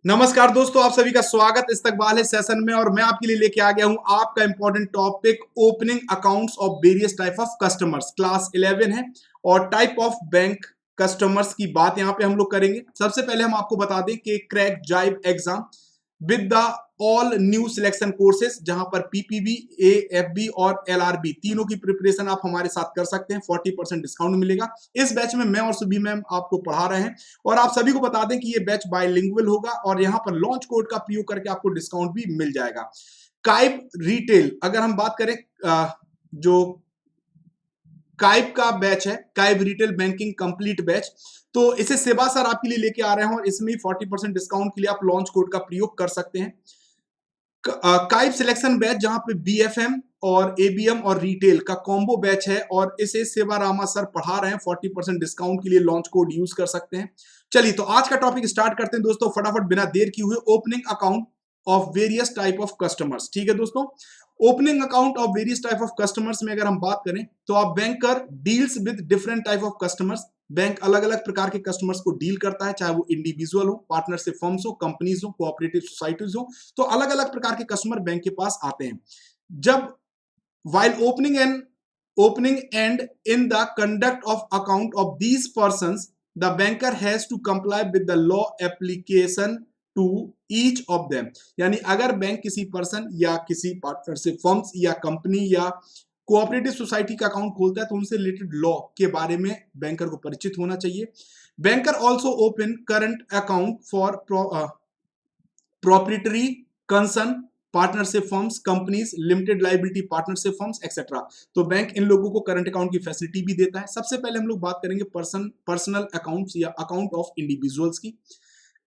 नमस्कार दोस्तों, आप सभी का स्वागत इस्तकबाल है सेशन में। और मैं आपके लिए लेके आ गया हूं आपका important topic opening accounts of various type of customers. Class 11 है और टाइप ऑफ बैंक कस्टमर्स की बात यहां पे हम लोग करेंगे। सबसे पहले हम आपको बता दें कि क्रैक जाइब exam with the all new selection courses, जहां पर पीपीबी, एएफबी और एलआरबी तीनों की प्रिपरेशन आप हमारे साथ कर सकते हैं। 40% डिस्काउंट मिलेगा। इस बैच में मैं और सुबी मैम आपको पढ़ा रहे हैं और आप सभी को बता दें कि ये बैच बाइलिंगुअल होगा और यहाँ पर लॉन्च कोड का प्रयोग करके आपको डिस्काउंट भी मिल जाएगा। काइब रिटेल, अगर हम बात करें जो काइब का बैच है, cab retail banking complete batch, तो इसे सेवा सर आपके लिए लेके आ रहे हैं और इसमें 40% डिस्काउंट के लिए आप लॉन्च कोड का प्रयोग कर सकते हैं। काइब सिलेक्शन बैच जहां पे बीएफएम और एबीएम और रिटेल का कॉम्बो बैच है और इसे सेवा रामा सर पढ़ा रहे हैं। 40% डिस्काउंट के लिए लॉन्च कोड यूज कर सकते हैं। चलिए तो आज का टॉपिक स्टार्ट करते हैं दोस्तों, फटाफट बिना देर किए हुए। Opening account of various type of customers. ठीक है दोस्तों, opening account of various type of customers में अगर हम बात करें तो आप banker deals with different type of customers. Bank अलग अलग प्रकार के कस्टमर्स को डील करता है, चाहे वो इंडिविजुअल हो, पार्टनरशिप फर्म्स हो, कंपनीज हो, कोऑपरेटिव सोसाइटीज हो। तो अलग अलग प्रकार के कस्टमर बैंक के पास आते हैं। जब while opening and in the conduct of account of these persons, the banker has to comply with the law application to each of them। यानी अगर बैंक किसी पर्सन या किसी पार्टनरशिप फर्म्स या कंपनी या कोऑपरेटिव सोसाइटी का account खोलता है तो उनसे रिलेटेड लॉ के बारे में बैंकर को परिचित होना चाहिए। Banker also open current account for proprietary concern, partnership firms, companies, limited liability partnership firms etcetera. तो बैंक इन लोगों को करंट अकाउंट की फैसिलिटी भी देता है। सबसे पहले हम लोग बात करेंगे पर्सनल अकाउंट्स या अकाउंट ऑफ इंडिविजुअल्स की।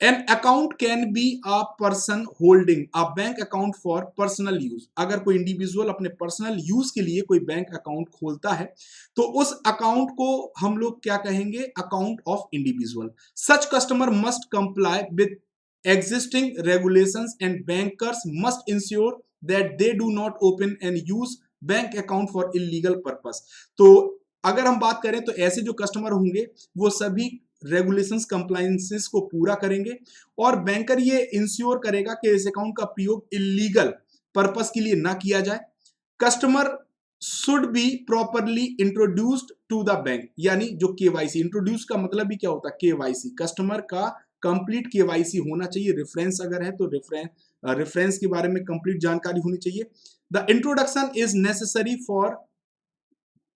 An account can be a person holding a bank account for personal use. अगर कोई इंडिविजुअल अपने पर्सनल यूज के लिए कोई बैंक अकाउंट खोलता है तो उस अकाउंट को हम लोग क्या कहेंगे? Account of individual. Such customer must comply with existing regulations and bankers must ensure that they do not open and use bank account for illegal purpose। तो अगर हम बात करें तो ऐसे जो कस्टमर होंगे वो सभी रेगुलेशंस कंप्लायंसेस को पूरा करेंगे और बैंकर ये इंश्योर करेगा कि इस अकाउंट का प्रयोग इलीगल पर्पस के लिए ना किया जाए। Customer should be properly introduced to the bank, यानी जो केवाईसी, इंट्रोड्यूस का मतलब भी क्या होता है? केवाईसी, कस्टमर का कंप्लीट केवाईसी होना चाहिए। रेफरेंस अगर है तो रेफरेंस के बारे में कंप्लीट जानकारी होनी चाहिए। The introduction is necessary for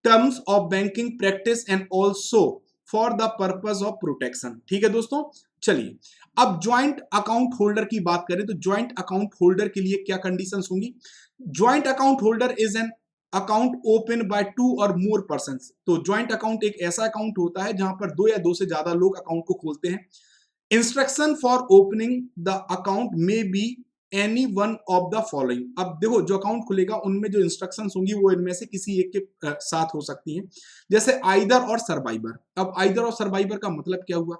terms of banking practice and also for the purpose of protection. ठीक है दोस्तों, चलिए अब ज्वाइंट अकाउंट होल्डर की बात करें तो ज्वाइंट अकाउंट होल्डर के लिए क्या कंडीशंस होंगी? Joint account holder is an account open by 2 और मोर पर्सन। तो ज्वाइंट अकाउंट एक ऐसा अकाउंट होता है जहां पर 2 या 2 से ज्यादा लोग अकाउंट को खोलते हैं। Instruction for opening the account may be any one of the following. अब देखो, जो अकाउंट खुलेगा उनमें जो इंस्ट्रक्शंस होंगी वो इनमें से किसी एक के साथ हो सकती हैं, जैसे आइदर और सर्वाइवर। अब आइदर और सर्वाइवर का मतलब क्या हुआ?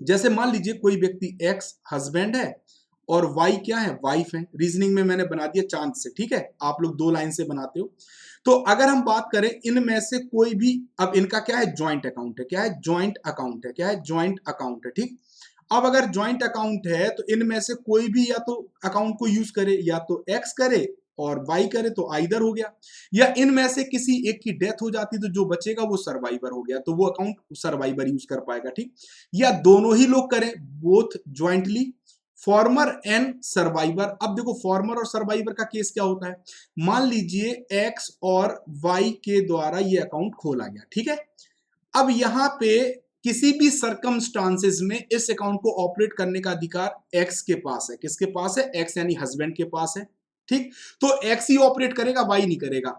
जैसे मान लीजिए कोई व्यक्ति एक्स हस्बैंड है और वाई क्या है? वाइफ है। रीजनिंग में मैंने बना दिया चांद से, ठीक है, आप लोग 2 लाइन से बनाते हो। तो अगर हम बात करें इनमें से कोई भी, अब इनका क्या है? ज्वाइंट अकाउंट है। क्या है? ज्वाइंट अकाउंट है। क्या है? ज्वाइंट अकाउंट है। ठीक, अब अगर ज्वाइंट अकाउंट है तो इनमें से कोई भी या तो अकाउंट को यूज करे, या तो एक्स करे और वाई करे तो आइदर हो गया, या इनमें से किसी एक की डेथ हो जाती तो जो बचेगा वो सर्वाइवर हो गया, तो वो अकाउंट सर्वाइवर यूज कर पाएगा। ठीक, या दोनों ही लोग करें, both jointly, farmer and survivor. अब देखो, फॉर्मर और सर्वाइवर का केस क्या होता है? मान लीजिए एक्स और वाई के द्वारा ये अकाउंट खोला गया, ठीक है। अब यहां पे किसी भी सर्कमस्टांसेस में इस अकाउंट को ऑपरेट करने का अधिकार एक्स के पास है। किसके पास है? एक्स यानी हस्बैंड के पास है। ठीक, तो एक्स ही ऑपरेट करेगा, वाई नहीं करेगा,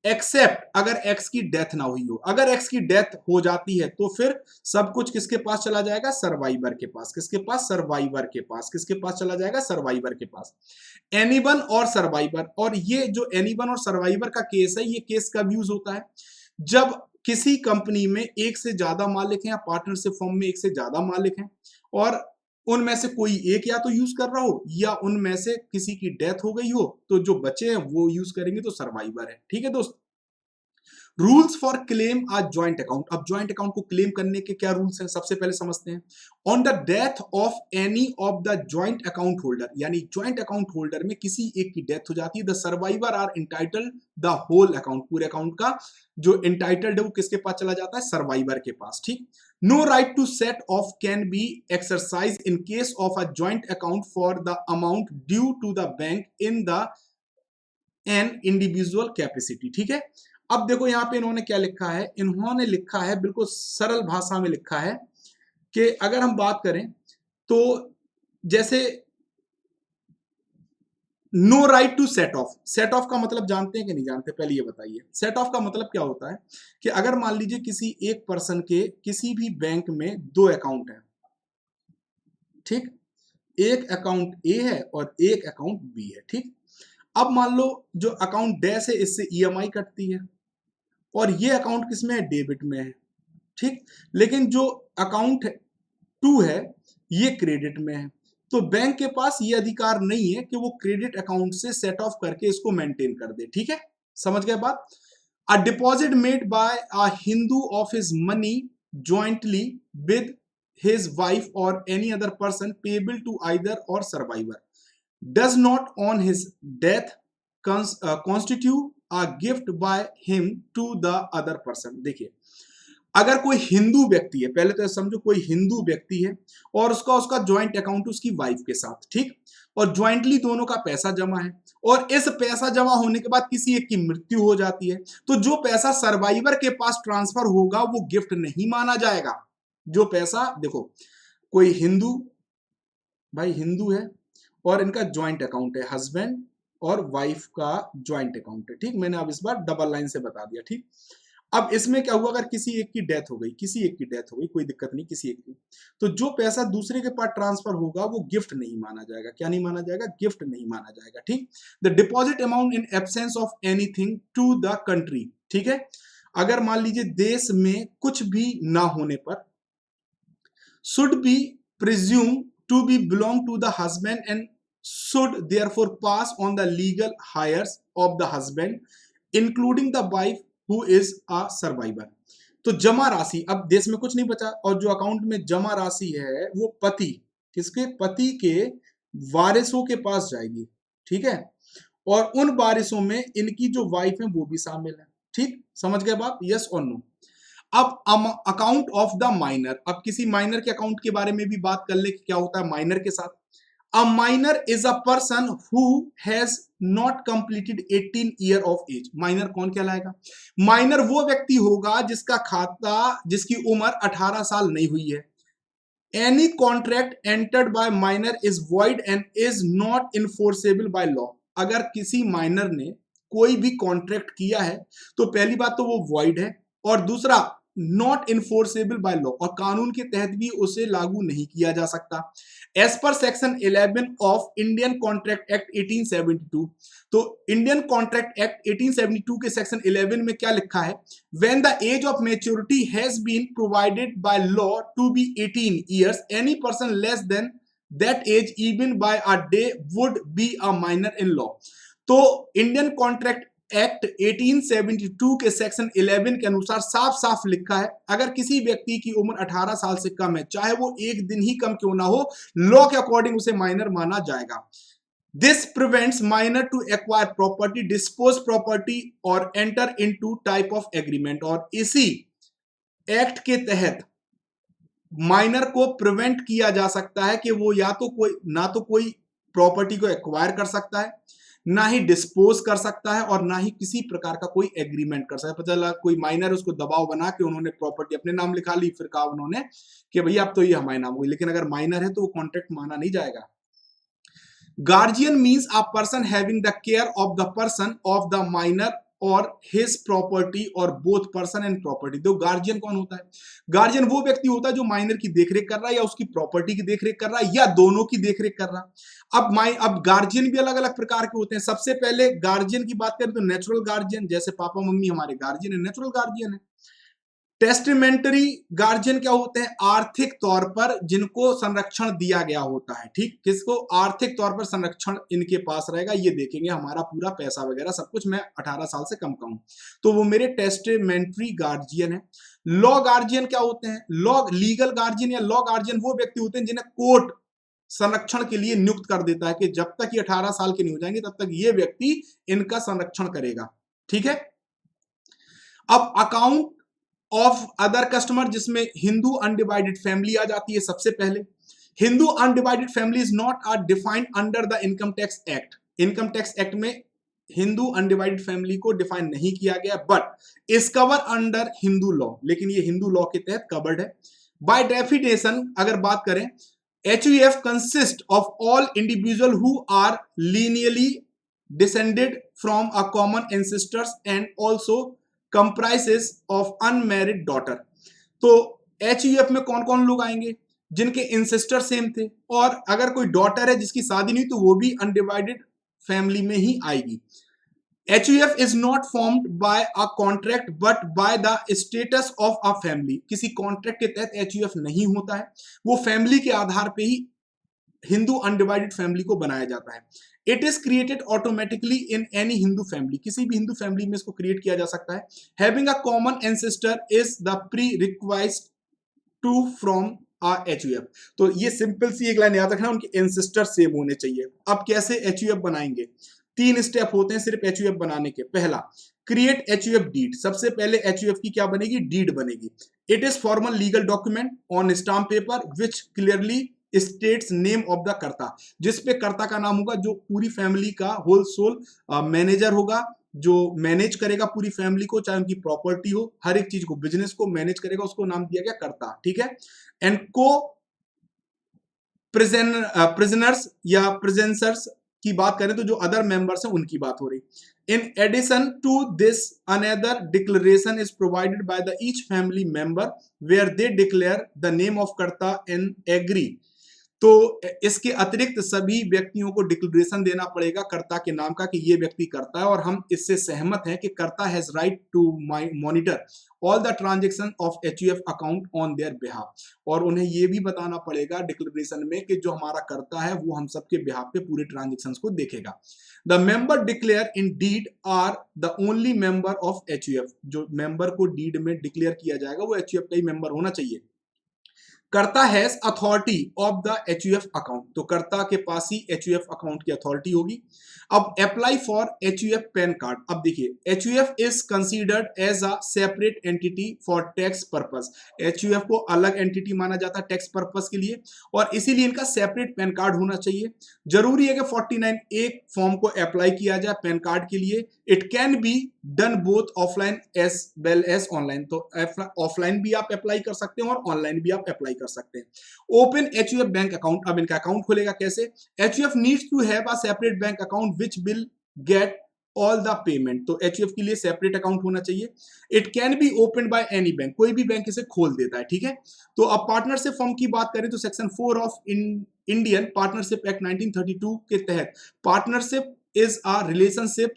एक्सेप्ट अगर एक्स की डेथ ना हुई हो। अगर एक्स की डेथ हो जाती है तो फिर सब कुछ किसके पास चला जाएगा? सर्वाइवर के पास। किसके पास? सर्वाइवर के पास। किसके पास चला जाएगा? सर्वाइवर के पास। एनीवन और सर्वाइवर, और ये जो एनीवन और सर्वाइवर का केस है, ये केस कब यूज होता है? जब किसी कंपनी में एक से ज्यादा मालिक हैं या पार्टनरशिप फर्म में एक से ज्यादा मालिक हैं और उनमें से कोई एक या तो यूज कर रहा हो या उनमें से किसी की डेथ हो गई हो, तो जो बचे हैं वो यूज करेंगे, तो सर्वाइवर है। ठीक है दोस्त, rules for claim a joint account. अब ज्वाइंट अकाउंट को क्लेम करने के क्या रूल्स हैं, सबसे पहले समझते हैं। On the death of any of the joint account holder, यानी ज्वाइंट अकाउंट होल्डर में किसी एक की डेथ हो जाती है, the survivor are entitled the whole account, पूरे अकाउंट का जो इंटाइटल्ड है वो किसके पास चला जाता है, सर्वाइवर के पास, ठीक। No right to set off can be exercise in case of a joint account for the amount due to the bank in the an individual capacity, ठीक है। अब देखो यहां पे इन्होंने क्या लिखा है, इन्होंने लिखा है बिल्कुल सरल भाषा में लिखा है कि अगर हम बात करें तो जैसे no right to set off, set off का मतलब जानते हैं कि नहीं जानते, पहले ये बताइए। सेट ऑफ का मतलब क्या होता है कि अगर मान लीजिए किसी एक पर्सन के किसी भी बैंक में दो अकाउंट है, ठीक, एक अकाउंट ए है और एक अकाउंट बी है, ठीक। अब मान लो जो अकाउंट डैश है इससे ईएमआई कटती है और ये अकाउंट किसमें है, डेबिट में है, ठीक। लेकिन जो अकाउंट टू है ये क्रेडिट में है, तो बैंक के पास ये अधिकार नहीं है कि वो क्रेडिट अकाउंट से सेट ऑफ करके इसको मेंटेन कर दे, ठीक है, समझ गए बात। A deposit made by a Hindu of his money jointly with his wife or any other person payable to either or survivor does not on his death constitute a gift by him to the other person। देखिए अगर कोई हिंदू व्यक्ति है, पहले तो समझो कोई हिंदू व्यक्ति है और उसका उसका ज्वाइंट अकाउंट उसकी वाइफ के साथ, ठीक, और ज्वाइंटली दोनों का पैसा जमा है और इस पैसा जमा होने के बाद किसी एक की मृत्यु हो जाती है, तो जो पैसा सर्वाइवर के पास ट्रांसफर होगा वो गिफ्ट नहीं माना जाएगा। जो पैसा देखो कोई हिंदू भाई हिंदू है और इनका ज्वाइंट अकाउंट है, हस्बैंड और वाइफ का ज्वाइंट अकाउंट है, ठीक, मैंने अब इस बार डबल लाइन से बता दिया, ठीक। अब इसमें क्या हुआ, अगर किसी एक की डेथ हो गई, किसी एक की डेथ हो गई, कोई दिक्कत नहीं, किसी एक की, तो जो पैसा दूसरे के पास ट्रांसफर होगा वो गिफ्ट नहीं माना जाएगा। क्या नहीं माना जाएगा, गिफ्ट नहीं माना जाएगा, ठीक। The deposit amount in absence of anything to the country, ठीक है, अगर मान लीजिए देश में कुछ भी ना होने पर should be presumed to be belong to the husband and should therefore pass on the legal heirs of the husband including the wife who is a survivor। तो जमा राशि, अब देश में कुछ नहीं बचा और जो अकाउंट में जमा राशि है वो पति, किसके, पति के वारिसों के पास जाएगी, ठीक है, और उन वारिसों में इनकी जो वाइफ है वो भी शामिल है, ठीक, समझ गए बात, यस और नो। अब अकाउंट ऑफ द माइनर, अब किसी माइनर के अकाउंट के बारे में भी बात कर ले, क्या होता है माइनर के साथ। A minor is a person who has not completed 18 year of age. Minor कौन कहलाएगा, माइनर वो व्यक्ति होगा जिसका खाता जिसकी उम्र 18 साल नहीं हुई है। Any contract entered by minor is void and is not enforceable by law. अगर किसी माइनर ने कोई भी कॉन्ट्रैक्ट किया है तो पहली बात तो वो वॉइड है और दूसरा नॉट इन्फोर्सेबल बाय लॉ, और कानून के तहत भी उसे लागू नहीं किया जा सकता। As per section 11 of Indian contract act 1872, तो इंडियन कॉन्ट्रैक्ट एक्ट 1872 के सेक्शन 11 में क्या लिखा है, when the age of maturity has been provided by law to be 18 years any person less than that age even by a day would be a minor in law। तो Indian contract act 1872 के section 11 के अनुसार साफ साफ लिखा है अगर किसी व्यक्ति की उम्र 18 साल से कम है, चाहे वो एक दिन ही कम क्यों ना हो, लॉ के अकॉर्डिंग उसे माइनर माना जाएगा। This prevents minor to acquire property, dispose property और enter into type of agreement. और इसी एक्ट के तहत माइनर को प्रिवेंट किया जा सकता है कि वो या तो कोई ना तो कोई प्रॉपर्टी को एक्वायर कर सकता है, ना ही डिस्पोज कर सकता है और ना ही किसी प्रकार का कोई एग्रीमेंट कर सकता है। पता चला कोई माइनर उसको दबाव बना के उन्होंने प्रॉपर्टी अपने नाम लिखा ली, फिर कहा उन्होंने कि भैया अब तो ये हमारे नाम हुई, लेकिन अगर माइनर है तो वो कॉन्ट्रैक्ट माना नहीं जाएगा। Guardian means a person having the care of the person of the minor और हिज प्रॉपर्टी और बोथ पर्सन एंड प्रॉपर्टी। तो गार्जियन कौन होता है, गार्जियन वो व्यक्ति होता है जो माइनर की देखरेख कर रहा है या उसकी प्रॉपर्टी की देखरेख कर रहा है या दोनों की देखरेख कर रहा है। अब गार्जियन भी अलग अलग प्रकार के होते हैं। सबसे पहले गार्जियन की बात करें तो नेचुरल गार्जियन, जैसे पापा मम्मी हमारे गार्जियन है, नेचुरल गार्जियन है। टेस्टिमेंटरी गार्जियन क्या होते हैं? आर्थिक तौर पर जिनको संरक्षण दिया गया होता है, ठीक, किसको आर्थिक तौर पर संरक्षण इनके पास रहेगा, ये देखेंगे हमारा पूरा पैसा वगैरह सब कुछ, मैं 18 साल से कम का हूं, तो वो मेरे टेस्टिमेंटरी गार्जियन है। लॉ गार्जियन क्या होते हैं? लॉ लीगल गार्जियन या लॉ गार्जियन वो व्यक्ति होते हैं जिन्हें कोर्ट संरक्षण के लिए नियुक्त कर देता है कि जब तक ये 18 साल के नहीं हो जाएंगे तब तक ये व्यक्ति इनका संरक्षण करेगा, ठीक है। अब अकाउंट ऑफ अदर कस्टमर, जिसमें हिंदू अनडिवाइडेड फैमिली आ जाती है सबसे पहले। Hindu undivided family is not are defined under the income tax act. Income tax act में हिंदू अनडिवाइडेड फैमिली को डिफाइन नहीं किया गया, but is cover under Hindu law, लेकिन ये हिंदू लॉ के तहत कवर्ड है। बाय डेफिनेशन अगर बात करें, HUF consist of all individual who are linearly descended from a common ancestors and also comprises of unmarried daughter. तो HUF में कौन कौन लोग आएंगे? जिनके इंसेस्टर सेम थे, और अगर कोई डॉटर है जिसकी शादी नहीं तो वो भी अनडिवाइडेड फैमिली में ही आएगी। HUF is not formed by a contract but by the status of a family। किसी कॉन्ट्रैक्ट के तहत HUF नहीं होता है, वो फैमिली के आधार पे ही हिंदू अनडिवाइडेड फैमिली को बनाया जाता है। It is created automatically in any Hindu family, किसी भी हिंदू फैमिली में इसको क्रिएट किया जा सकता है। Having a common ancestor is the pre required to from HUF। तो ये सिंपल सी एक लाइन याद रखना, उनके एंसेस्टर सेम होने चाहिए। अब कैसे HUF बनाएंगे? 3 स्टेप होते हैं सिर्फ HUF बनाने के। पहला, क्रिएट HUF डीड। सबसे पहले HUF की क्या बनेगी? डीड बनेगी। It is formal legal document on stamp paper which clearly states name of the कर्ता, जिसपे कर्ता का नाम होगा, जो पूरी फैमिली का होल सोल मैनेजर होगा, जो मैनेज करेगा पूरी फैमिली को, चाहे उनकी प्रॉपर्टी हो, हर एक चीज को, बिजनेस को मैनेज करेगा, उसको नाम दिया गया कर्ता, ठीक है। एंड को प्रिजनर्स या प्रेजेंसर्स की बात करें तो जो अदर मेंबर्स हैं उनकी बात हो रही। In addition to this another declaration is provided by the each family member where they declare the name of karta and agree. तो इसके अतिरिक्त सभी व्यक्तियों को डिक्लेरेशन देना पड़ेगा कर्ता के नाम का कि ये व्यक्ति करता है और हम इससे सहमत हैं कि karta has right to monitor all the transaction of HUF account on their behalf. और उन्हें ये भी बताना पड़ेगा डिक्लेरेशन में कि जो हमारा कर्ता है वो हम सबके बिहाफ पे पूरे ट्रांजेक्शन को देखेगा। The member declare in deed are the only member of HUF। जो मेंबर को डीड में डिक्लेयर किया जाएगा वो HUF का ही मेंबर होना चाहिए। Karta has authority of the HUF account. तो कर्ता के पास ही HUF अकाउंट की अथॉरिटी होगी। अब apply for HUF PAN card. अब देखिए, HUF is considered as a separate entity for tax purpose. HUF को अलग एंटिटी माना जाता है टैक्स पर्पस के लिए, और इसीलिए इनका सेपरेट पैन कार्ड होना चाहिए। जरूरी है कि 49A फॉर्म को अप्लाई किया जाए पैन कार्ड के लिए। It can be done both offline as well as online. तो ऑफलाइन भी आप अप्लाई कर सकते हैं और ऑनलाइन भी आप अप्लाई कर सकते हैं। Open HUF bank account. अब इनका अकाउंट खुलेगा कैसे? HUF needs to have a separate bank account which will get all the payment. तो HUF के लिए सेपरेट अकाउंट होना चाहिए। It can be open by any bank. कोई भी बैंक इसे खोल देता है, ठीक है। तो अब पार्टनरशिप फॉर्म की बात करें तो section 4 of Indian partnership act 1932 के तहत partnership is a relationship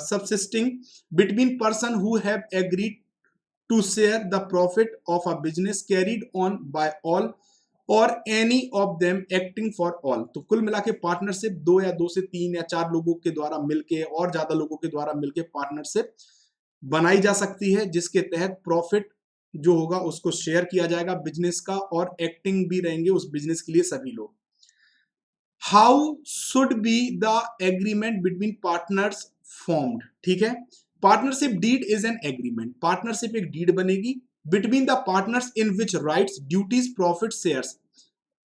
subsisting between person who have agreed to share the profit of a business carried on by all or any of them acting for all। तो कुल मिला के partnership 2 या 2 से 3 या 4 लोगों के द्वारा मिलके और ज्यादा लोगों के द्वारा मिलके पार्टनरशिप बनाई जा सकती है, जिसके तहत प्रॉफिट जो होगा उसको शेयर किया जाएगा बिजनेस का, और एक्टिंग भी रहेंगे उस बिजनेस के लिए सभी लोग। How should be the agreement between partners formed. ठीक है, partnership deed is an agreement. Partnership एक डीड बनेगी between the partners in which rights, duties, profit shares,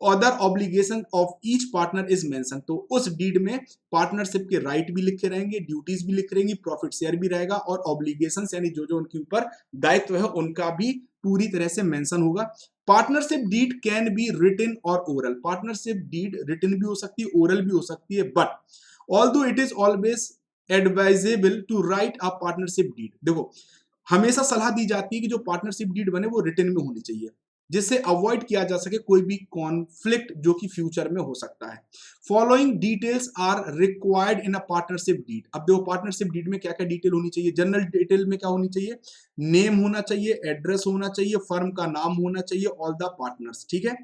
other obligation of each partner is mention. तो उस deed में partnership के right भी लिखे रहेंगे, ड्यूटीज भी लिखे रहेंगी, प्रॉफिट शेयर भी रहेगा, और ऑब्लिगेशन यानी जो जो उनके ऊपर दायित्व है उनका भी पूरी तरह से मेंशन होगा। Partnership deed can be written or oral. Partnership deed written भी हो सकती है, ओरल भी हो सकती है, but although it is always advisable to write a partnership deed. देखो, हमेशा सलाह दी जाती है कि जो पार्टनरशिप डीड बने वो रिटन में होनी चाहिए, जिससे अवॉइड किया जा सके कोई भी कॉन्फ्लिक्ट जो कि फ्यूचर में हो सकता है। Following details are required in a partnership deed. अब देखो पार्टनरशिप डीड में क्या क्या डिटेल होनी चाहिए। जनरल डिटेल में क्या होनी चाहिए, नेम होना चाहिए, एड्रेस होना चाहिए, फर्म का नाम होना चाहिए, ऑल द पार्टनर्स, ठीक है।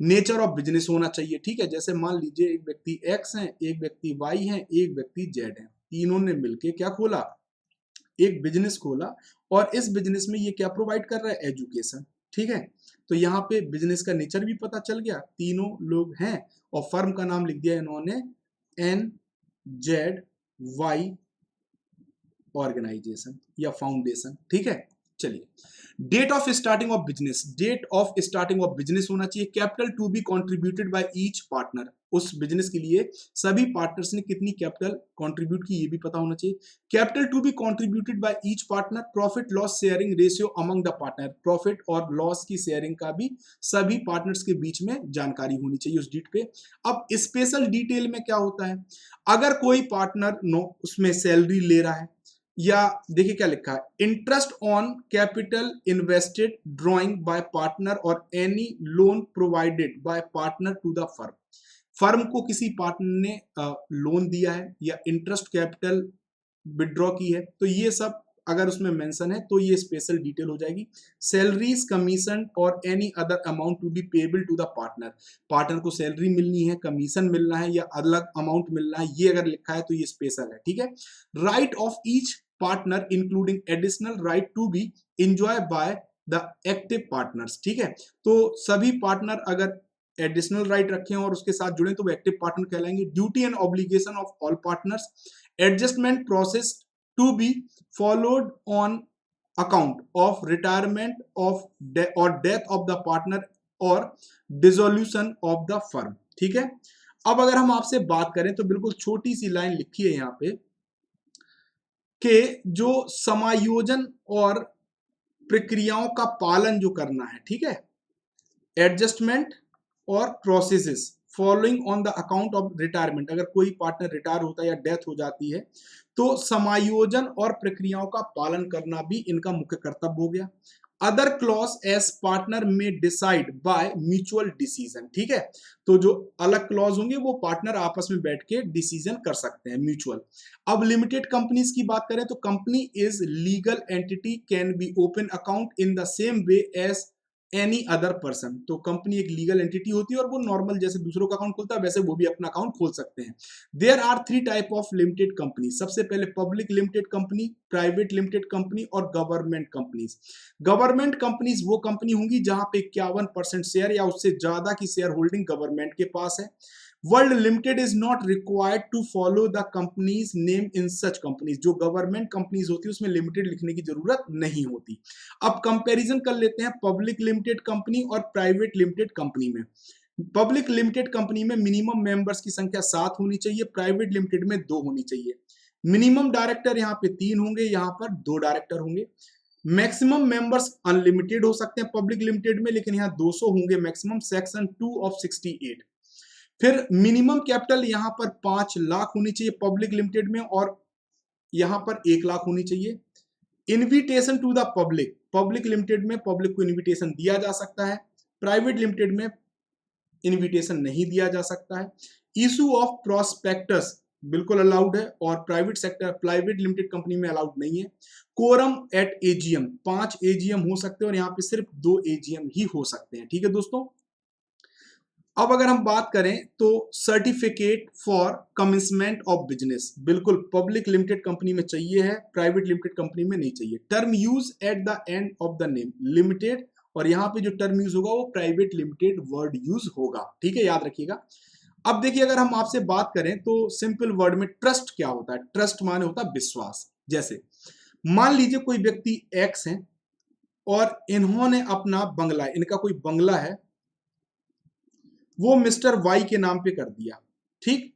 नेचर ऑफ बिजनेस होना चाहिए, ठीक है। जैसे मान लीजिए एक व्यक्ति एक्स है, एक व्यक्ति वाई है, एक व्यक्ति जेड है, तीनों ने मिलके क्या खोला, एक बिजनेस खोला, और इस बिजनेस में ये क्या प्रोवाइड कर रहा है, एजुकेशन, ठीक है। तो यहाँ पे बिजनेस का नेचर भी पता चल गया, तीनों लोग हैं, और फर्म का नाम लिख दिया इन्होंने NZY ऑर्गेनाइजेशन या फाउंडेशन, ठीक है। चलिए, date of starting of business, date of starting of business होना चाहिए। Capital to be contributed by each partner, उस बिजनेस के लिए सभी पार्टनर्स ने कितनी कैपिटल कंट्रीब्यूट की ये भी पता होना चाहिए। Capital to be contributed by each partner, profit loss sharing ratio among the partner, profit और लॉस की शेयरिंग का भी सभी पार्टनर्स के बीच में जानकारी होनी चाहिए उस डीट पे। अब स्पेशल डिटेल में क्या होता है, अगर कोई पार्टनर उसमें सैलरी ले रहा है, या देखिए क्या लिखा है, interest on capital invested drawing by partner और any loan provided by partner to the firm, firm को किसी पार्टनर ने लोन दिया है या इंटरेस्ट कैपिटल विड्रॉ की है, तो ये सब अगर उसमें मेंशन है तो ये स्पेशल डिटेल हो जाएगी। सैलरीज, कमीशन और any other amount to be payable to the partner, partner को सैलरी मिलनी है, कमीशन मिलना है या अलग अमाउंट मिलना है, ये अगर लिखा है तो ये स्पेशल है, ठीक है। Right of each partner including additional right to be enjoy by the active partners, ठीक है। तो सभी पार्टनर अगर एडिशनल राइट रखें और उसके साथ जुड़े तो वो एक्टिव पार्टनर कहलाएंगे। Duty and obligation of all partners, adjustment process to be followed on account of retirement of और डेथ ऑफ द पार्टनर और डिसोल्यूशन ऑफ द फर्म, ठीक है। अब अगर हम आपसे बात करें तो बिल्कुल छोटी सी लाइन लिखी है यहाँ पे कि जो समायोजन और प्रक्रियाओं का पालन जो करना है, ठीक है, एडजस्टमेंट और processes following on the account of retirement, अगर कोई पार्टनर रिटायर होता है या डेथ हो जाती है तो समायोजन और प्रक्रियाओं का पालन करना भी इनका मुख्य कर्तव्य हो गया। अदर क्लॉज एज पार्टनर में डिसाइड बाय म्यूचुअल डिसीजन, ठीक है। तो जो अलग क्लॉज होंगे वो पार्टनर आपस में बैठ के डिसीजन कर सकते हैं, म्यूचुअल। अब लिमिटेड कंपनीज की बात करें तो company is legal entity can be open account in the same way as any other person, तो कंपनी एक लीगल एंटिटी होती है और वो नॉर्मल जैसे दूसरों का अकाउंट खोलता है वैसे वो भी अपना अकाउंट खोल सकते हैं। There are three type of limited company, सबसे पहले public limited company, private limited company और गवर्नमेंट कंपनीज। गवर्नमेंट कंपनीज वो कंपनी होंगी जहां पे 51% शेयर या उससे ज्यादा की शेयर होल्डिंग गवर्नमेंट के पास है। Word limited is not required to follow the companies name in such companies, जो गवर्नमेंट कंपनीज होती है उसमें लिमिटेड लिखने की जरूरत नहीं होती। अब कंपैरिजन कर लेते हैं पब्लिक लिमिटेड कंपनी और प्राइवेट लिमिटेड कंपनी में। पब्लिक लिमिटेड कंपनी में मिनिमम मेंबर्स की संख्या 7 होनी चाहिए, प्राइवेट लिमिटेड में 2 होनी चाहिए। मिनिमम डायरेक्टर यहाँ पे 3 होंगे, यहाँ पर 2 डायरेक्टर होंगे। मैक्सिमम मेंबर्स अनलिमिटेड हो सकते हैं पब्लिक लिमिटेड में, लेकिन यहाँ 200 होंगे मैक्सिमम, सेक्शन 2 ऑफ 68। फिर मिनिमम कैपिटल यहाँ पर 5 लाख होनी चाहिए पब्लिक लिमिटेड में, और यहाँ पर 1 लाख होनी चाहिए। Invitation to the public, public limited में पब्लिक को इन्विटेशन दिया जा सकता है, प्राइवेट लिमिटेड में इन्विटेशन नहीं दिया जा सकता है। इशू ऑफ प्रोस्पेक्टस बिल्कुल अलाउड है और प्राइवेट लिमिटेड कंपनी में अलाउड नहीं है। कोरम एट एजीएम, 5 एजीएम हो सकते हैं और यहाँ पे सिर्फ 2 एजीएम ही हो सकते हैं, ठीक है दोस्तों। अब अगर हम बात करें तो सर्टिफिकेट फॉर कमिंसमेंट ऑफ बिजनेस बिल्कुल पब्लिक लिमिटेड कंपनी में चाहिए है, प्राइवेट लिमिटेड कंपनी में नहीं चाहिए। Term use at the end of the name limited, और यहाँ पे जो टर्म यूज होगा वो प्राइवेट लिमिटेड वर्ड यूज होगा, ठीक है, याद रखिएगा। अब देखिए अगर हम आपसे बात करें तो सिंपल वर्ड में ट्रस्ट क्या होता है, ट्रस्ट माने होता है विश्वास। जैसे मान लीजिए कोई व्यक्ति एक्स है और इन्होंने अपना बंगला, इनका कोई बंगला है, वो मिस्टर वाई के नाम पे कर दिया, ठीक।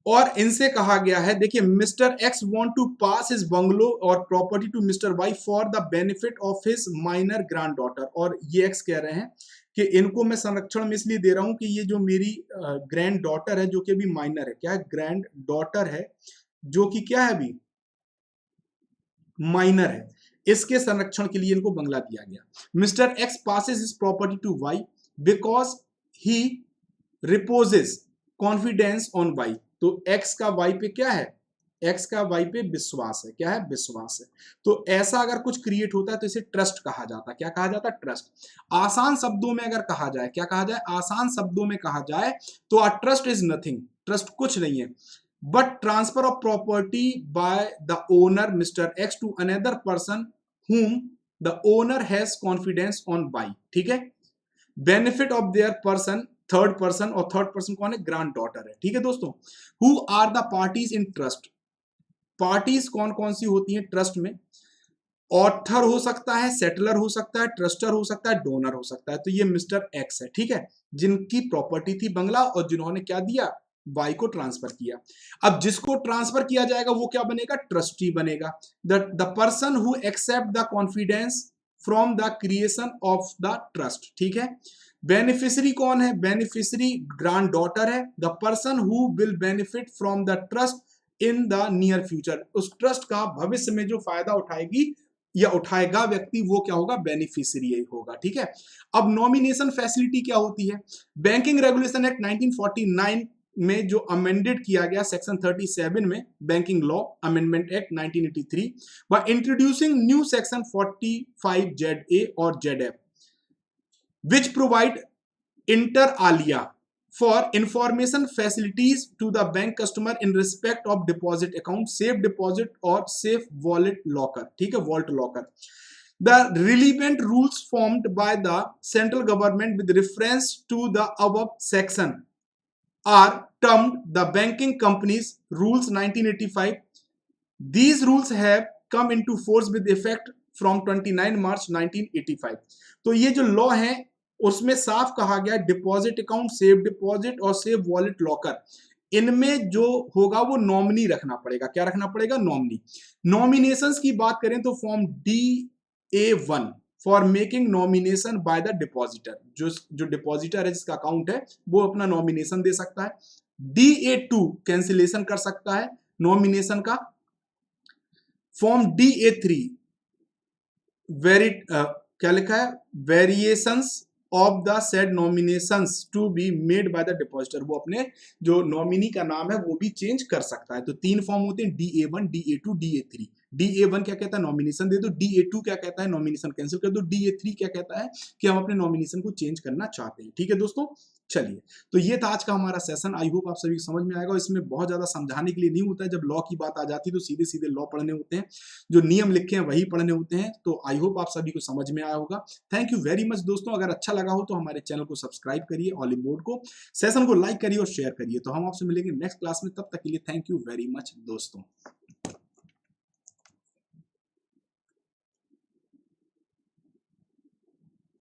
और इनसे कहा गया है, देखिए mister X want to pass his bungalow और property to mister Y for the benefit of his minor granddaughter, और ये एक्स कह रहे हैं कि इनको मैं संरक्षण में इसलिए दे रहा हूं कि ये जो मेरी ग्रैंड डॉटर है जो कि अभी माइनर है, क्या है, ग्रैंड डॉटर है जो कि क्या है, अभी माइनर है, इसके संरक्षण के लिए इनको बंगला दिया गया। Mister X passes his property to Y because he reposes confidence on Y. तो एक्स का वाई पे क्या है, एक्स का वाई पे विश्वास है। क्या है, विश्वास है। तो ऐसा अगर कुछ क्रिएट होता है तो इसे ट्रस्ट कहा जाता है। क्या कहा जाता है, ट्रस्ट। आसान शब्दों में अगर कहा जाए, क्या कहा जाए, आसान शब्दों में कहा जाए तो a trust is nothing, trust कुछ नहीं है, but transfer of property by the owner mister X to another person whom the owner has confidence on by। ठीक है, benefit of their person, third person, और थर्ड पर्सन कौन है, granddaughter है। ठीक है दोस्तों, who are the parties in trust. Parties कौन कौन सी होती हैं ट्रस्ट में, ऑथर हो सकता है, सेटलर हो सकता है, ट्रस्टर हो सकता है, डोनर हो सकता है। तो ये मिस्टर एक्स है, ठीक है, जिनकी प्रॉपर्टी थी बंगला और जिन्होंने क्या दिया, वाई को ट्रांसफर किया। अब जिसको ट्रांसफर किया जाएगा वो क्या बनेगा, ट्रस्टी बनेगा। The person who accept the confidence from the creation of the trust. ठीक है, बेनिफिशियरी कौन है, बेनिफिशियरी ग्रैंड डॉटर है। The person who will benefit from the trust in the near future, उस ट्रस्ट का भविष्य में जो फायदा उठाएगी या उठाएगा व्यक्ति वो क्या होगा, बेनिफिशियरी होगा। ठीक है, अब नॉमिनेशन फैसिलिटी क्या होती है, बैंकिंग रेगुलेशन एक्ट 1949 में जो अमेंडेड किया गया सेक्शन 37 में, banking law amendment act 1983, by introducing new section 45ZA और ZF which provide inter alia for information facilities to the bank customer in respect of deposit account, safe deposit और safe wallet locker। ठीक है, vault locker। The relevant rules formed by the central government with reference to the above section are termed the Banking Companies Rules 1985। These rules have come into force with effect from 29 March 1985। तो ये जो law है उसमें साफ कहा गया deposit account, safe deposit और safe wallet locker, इनमें जो होगा वो नॉमिनी रखना पड़ेगा। क्या रखना पड़ेगा, नॉमिनी। नॉमिनेशंस की बात करें तो form DA1 for making nomination bye the depositor, जो डिपॉजिटर है जिसका अकाउंट है वो अपना नॉमिनेशन दे सकता है। DA2 कैंसिलेशन कर सकता है नॉमिनेशन का। फॉर्म DA3 क्या लिखा है, variations of the said nominations to be made by the depositor, वो अपने जो नॉमिनी का नाम है वो भी चेंज कर सकता है। तो तीन फॉर्म होते हैं, DA1, DA2, DA3। DA1 क्या कहता है, नॉमिनेशन दे दो। DA2 क्या कहता है, नॉमिनेशन कैंसिल कर दो। DA3 क्या कहता है कि हम अपने नॉमिनेशन को चेंज करना चाहते हैं। ठीक है दोस्तों, चलिए, तो ये था आज का हमारा सेशन। आई होप आप सभी को समझ में आएगा। इसमें बहुत ज्यादा समझाने के लिए नहीं होता है, जब लॉ की बात आ जाती है तो सीधे सीधे लॉ पढ़ने होते हैं, जो नियम लिखे हैं वही पढ़ने होते हैं। तो आई होप आप सभी को समझ में आया होगा। थैंक यू वेरी मच दोस्तों। अगर अच्छा लगा हो तो हमारे चैनल को सब्सक्राइब करिए, ऑल इन बोर्ड को, सेशन को लाइक करिए और शेयर करिए। तो हम आपसे मिलेंगे नेक्स्ट क्लास में, तब तक के लिए थैंक यू वेरी मच दोस्तों।